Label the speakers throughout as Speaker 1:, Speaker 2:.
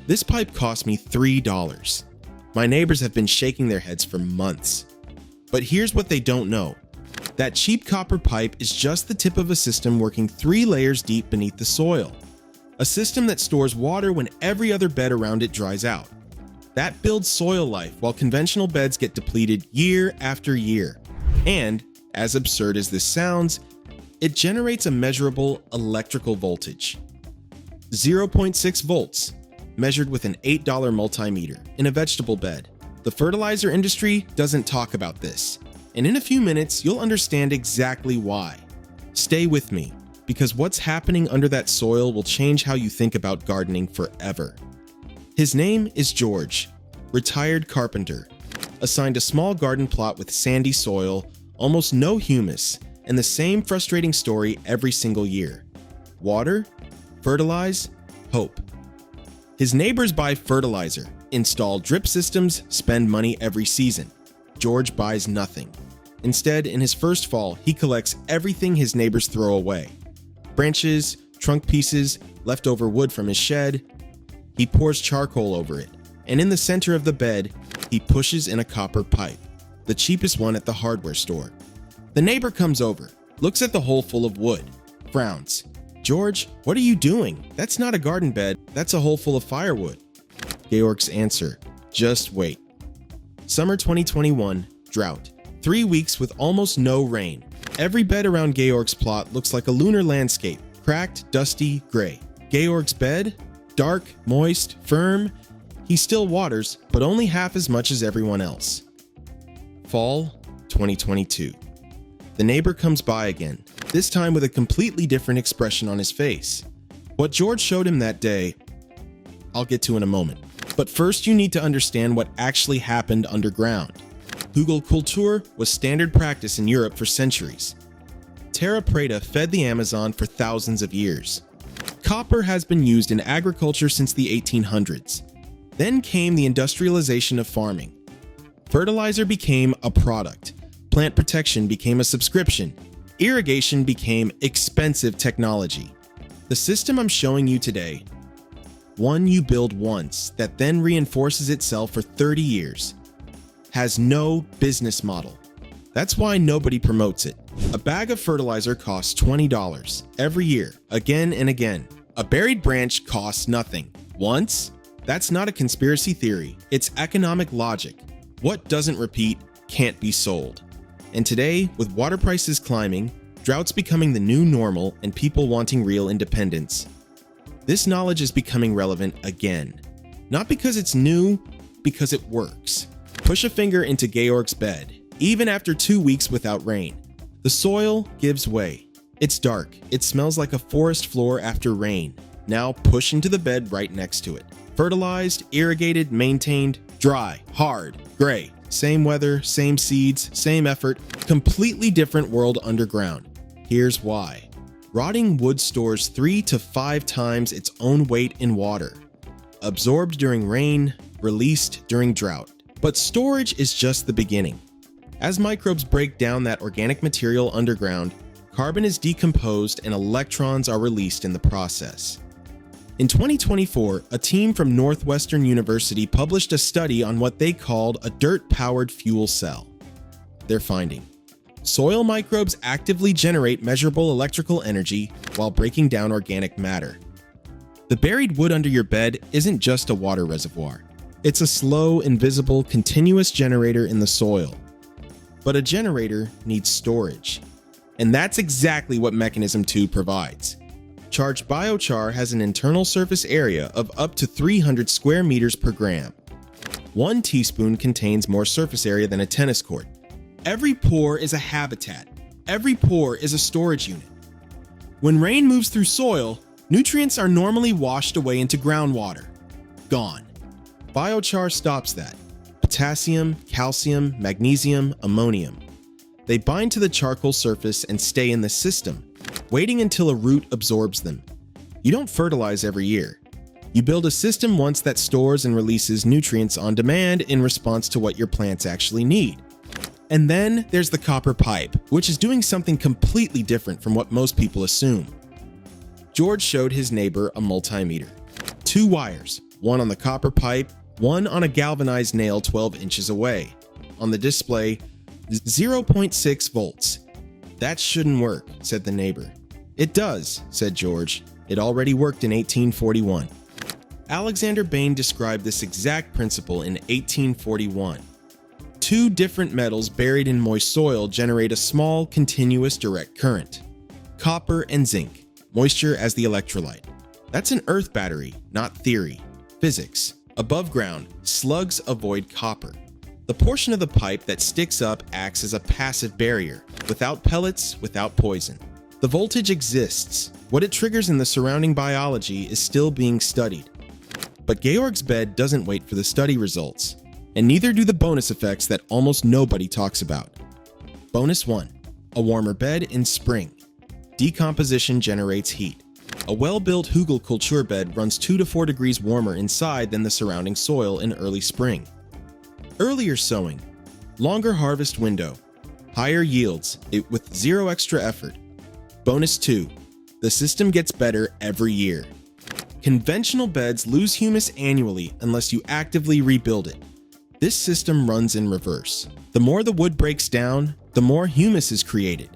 Speaker 1: This pipe cost me $3. My neighbors have been shaking their heads for months. But here's what they don't know. That cheap copper pipe is just the tip of a system working 3 layers deep beneath the soil. A system that stores water when every other bed around it dries out. That builds soil life while conventional beds get depleted year after year. And, as absurd as this sounds, it generates a measurable electrical voltage. 0.6 volts, measured with an $8 multimeter in a vegetable bed. The fertilizer industry doesn't talk about this, and in a few minutes you'll understand exactly why. Stay with me, because what's happening under that soil will change how you think about gardening forever. His name is George, retired carpenter, assigned a small garden plot with sandy soil, almost no humus, and the same frustrating story every single year. Water, fertilize, hope. His neighbors buy fertilizer, install drip systems, spend money every season. George buys nothing. Instead, in his first fall, he collects everything his neighbors throw away. Branches, trunk pieces, leftover wood from his shed. He pours charcoal over it, and in the center of the bed, he pushes in a copper pipe, the cheapest one at the hardware store. The neighbor comes over, looks at the hole full of wood, frowns. "George, what are you doing? That's not a garden bed, that's a hole full of firewood." Georg's answer, "Just wait." Summer 2021, drought. 3 weeks with almost no rain. Every bed around Georg's plot looks like a lunar landscape, cracked, dusty, gray. Georg's bed? Dark, moist, firm. He still waters, but only half as much as everyone else. Fall 2022. The neighbor comes by again, this time with a completely different expression on his face. What George showed him that day, I'll get to in a moment. But first you need to understand what actually happened underground. Hügelkultur was standard practice in Europe for centuries. Terra preta fed the Amazon for thousands of years. Copper has been used in agriculture since the 1800s. Then came the industrialization of farming. Fertilizer became a product. Plant protection became a subscription. Irrigation became expensive technology. The system I'm showing you today, one you build once that then reinforces itself for 30 years, has no business model. That's why nobody promotes it. A bag of fertilizer costs $20 every year, again and again. A buried branch costs nothing. Once? That's not a conspiracy theory. It's economic logic. What doesn't repeat can't be sold. And today, with water prices climbing, droughts becoming the new normal, and people wanting real independence, this knowledge is becoming relevant again. Not because it's new, because it works. Push a finger into Georg's bed, even after 2 weeks without rain. The soil gives way. It's dark. It smells like a forest floor after rain. Now push into the bed right next to it. Fertilized, irrigated, maintained, dry, hard, gray. Same weather, same seeds, same effort, completely different world underground. Here's why. Rotting wood stores 3 to 5 times its own weight in water. Absorbed during rain, released during drought. But storage is just the beginning. As microbes break down that organic material underground, carbon is decomposed and electrons are released in the process. In 2024, a team from Northwestern University published a study on what they called a dirt-powered fuel cell. Their finding: soil microbes actively generate measurable electrical energy while breaking down organic matter. The buried wood under your bed isn't just a water reservoir. It's a slow, invisible, continuous generator in the soil. But a generator needs storage. And that's exactly what Mechanism 2 provides. Charged biochar has an internal surface area of up to 300 square meters per gram. 1 teaspoon contains more surface area than a tennis court. Every pore is a habitat. Every pore is a storage unit. When rain moves through soil, nutrients are normally washed away into groundwater. Gone. Biochar stops that. Potassium, calcium, magnesium, ammonium. They bind to the charcoal surface and stay in the system, waiting until a root absorbs them. You don't fertilize every year. You build a system once that stores and releases nutrients on demand in response to what your plants actually need. And then there's the copper pipe, which is doing something completely different from what most people assume. George showed his neighbor a multimeter. 2 wires, one on the copper pipe, one on a galvanized nail 12 inches away. On the display, 0.6 volts. That shouldn't work, said the neighbor. It does, said George. It already worked in 1841. Alexander Bain described this exact principle in 1841. Two different metals buried in moist soil generate a small, continuous direct current. Copper and zinc, moisture as the electrolyte. That's an earth battery, not theory. Physics. Above ground, slugs avoid copper. The portion of the pipe that sticks up acts as a passive barrier, without pellets, without poison. The voltage exists. What it triggers in the surrounding biology is still being studied. But Georg's bed doesn't wait for the study results, and neither do the bonus effects that almost nobody talks about. Bonus 1. A warmer bed in spring. Decomposition generates heat. A well-built Hügelkultur bed runs 2 to 4 degrees warmer inside than the surrounding soil in early spring. Earlier sowing. Longer harvest window. Higher yields, with zero extra effort. Bonus 2. The system gets better every year. Conventional beds lose humus annually unless you actively rebuild it. This system runs in reverse. The more the wood breaks down, the more humus is created.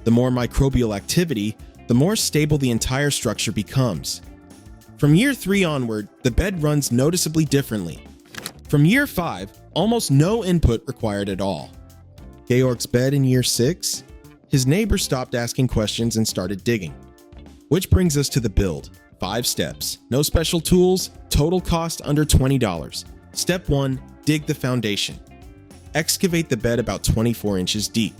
Speaker 1: The more microbial activity, the more stable the entire structure becomes. From year 3 onward, the bed runs noticeably differently. From year 5, almost no input required at all. Georg's bed in year 6? His neighbor stopped asking questions and started digging. Which brings us to the build. 5 steps. No special tools. Total cost under $20. Step 1. Dig the foundation. Excavate the bed about 24 inches deep.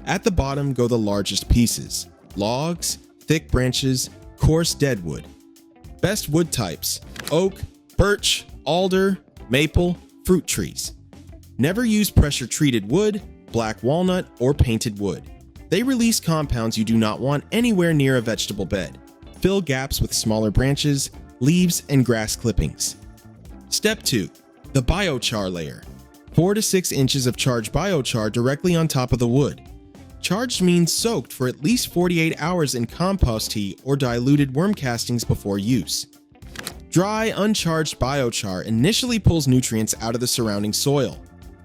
Speaker 1: At the bottom go the largest pieces. Logs, thick branches, coarse deadwood. Best wood types: oak, birch, alder, maple, fruit trees. Never use pressure-treated wood, black walnut, or painted wood. They release compounds you do not want anywhere near a vegetable bed. Fill gaps with smaller branches, leaves, and grass clippings. Step 2. The biochar layer. 4 to 6 inches of charged biochar directly on top of the wood. Charged means soaked for at least 48 hours in compost tea or diluted worm castings before use. Dry, uncharged biochar initially pulls nutrients out of the surrounding soil.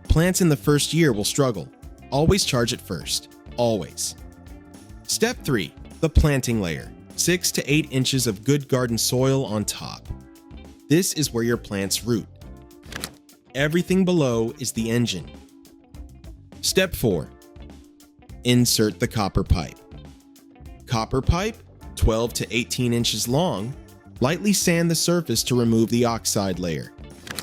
Speaker 1: Plants in the first year will struggle. Always charge it first. Always. Step 3. The planting layer. 6 to 8 inches of good garden soil on top. This is where your plants root. Everything below is the engine. Step 4. Insert the copper pipe. Copper pipe, 12 to 18 inches long. Lightly sand the surface to remove the oxide layer.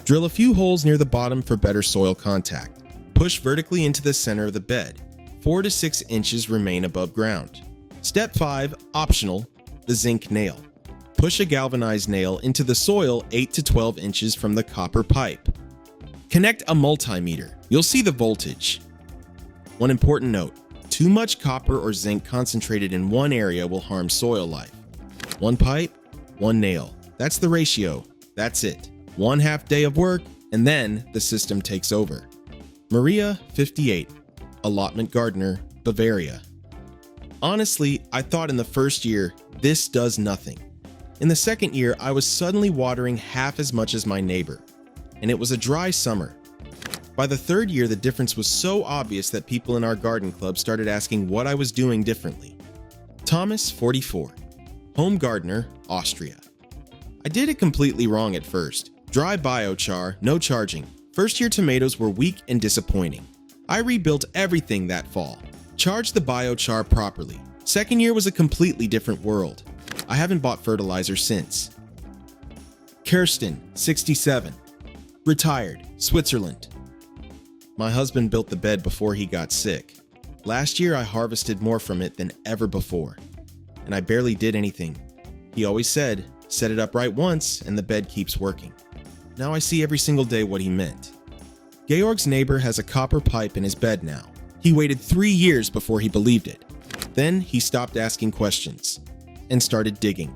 Speaker 1: Drill a few holes near the bottom for better soil contact. Push vertically into the center of the bed. 4 to 6 inches remain above ground. Step 5, optional, the zinc nail. Push a galvanized nail into the soil 8 to 12 inches from the copper pipe. Connect a multimeter. You'll see the voltage. One important note: too much copper or zinc concentrated in one area will harm soil life. 1 pipe, 1 nail. That's the ratio. That's it. 1/2 day of work, and then the system takes over. Maria, 58, allotment gardener, Bavaria. Honestly, I thought in the first year, this does nothing. In the second year, I was suddenly watering half as much as my neighbor, and it was a dry summer. By the third year, the difference was so obvious that people in our garden club started asking what I was doing differently. Thomas, 44, home gardener, Austria. I did it completely wrong at first. Dry biochar, no charging. First year tomatoes were weak and disappointing. I rebuilt everything that fall. Charged the biochar properly. Second year was a completely different world. I haven't bought fertilizer since. Kirsten, 67, retired, Switzerland. My husband built the bed before he got sick. Last year I harvested more from it than ever before, and I barely did anything. He always said, set it up right once and the bed keeps working. Now I see every single day what he meant. Georg's neighbor has a copper pipe in his bed now. He waited 3 years before he believed it. Then he stopped asking questions and started digging.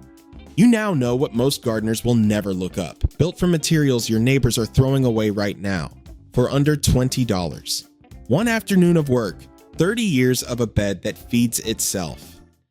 Speaker 1: You now know what most gardeners will never look up. Built from materials your neighbors are throwing away right now for under $20. 1 afternoon of work, 30 years of a bed that feeds itself.